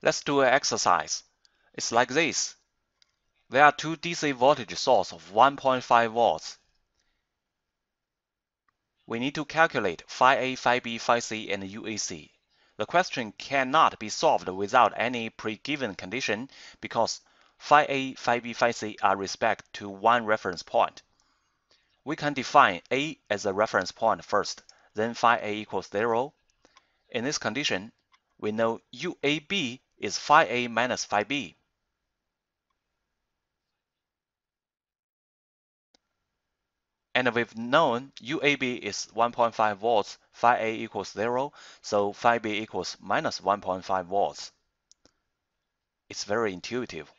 Let's do an exercise. It's like this. There are two DC voltage sources of 1.5 volts. We need to calculate phi A, phi B, phi C, and UAC. The question cannot be solved without any pre-given condition because phi A, phi B, phi C are respect to one reference point. We can define A as a reference point first, then phi A equals 0. In this condition, we know UAB is phi A minus phi B. And we've known UAB is 1.5 volts, phi A equals 0, so phi B equals minus 1.5 volts. It's very intuitive.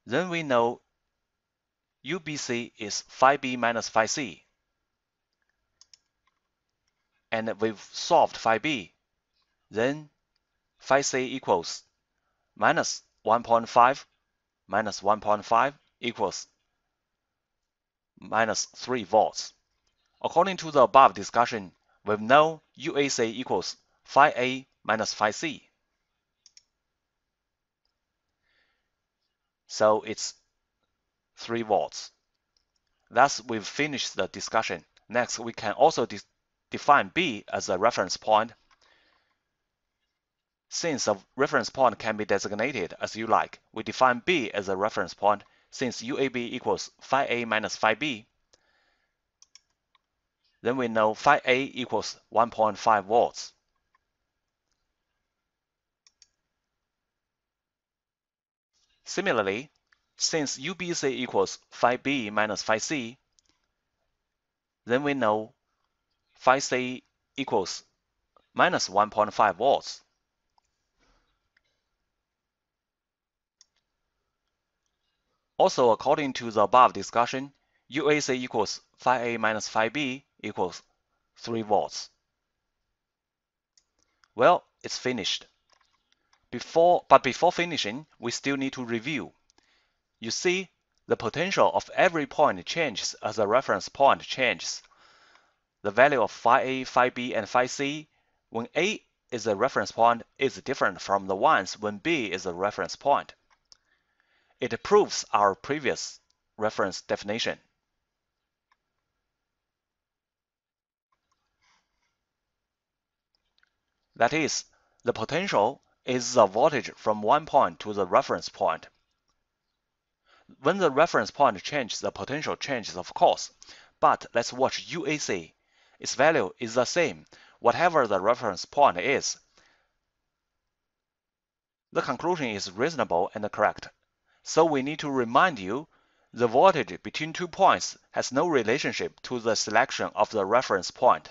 Then we know UBC is phi B minus phi C. And we've solved phi B. Then phi C equals minus 1.5 minus 1.5 equals minus 3 volts. According to the above discussion, we've known UAC equals phi A minus phi C. So it's 3 volts. Thus, we've finished the discussion. Next, we can also define B as a reference point. Since a reference point can be designated as you like, we define B as a reference point since UAB equals phi A minus phi B. Then we know phi A equals 1.5 volts. Similarly, since UBC equals phi B minus phi C, then we know phi C equals minus 1.5 volts. Also, according to the above discussion, UAC equals phi A minus phi B equals 3 volts. Well, it's finished. But before finishing, we still need to review. You see, the potential of every point changes as the reference point changes. The value of phi A, phi B, and phi C when A is a reference point is different from the ones when B is a reference point. It proves our previous reference definition. That is, the potential is the voltage from one point to the reference point. When the reference point changes, the potential changes, of course. But let's watch UAC. Its value is the same, whatever the reference point is. The conclusion is reasonable and correct. So we need to remind you, the voltage between 2 points has no relationship to the selection of the reference point.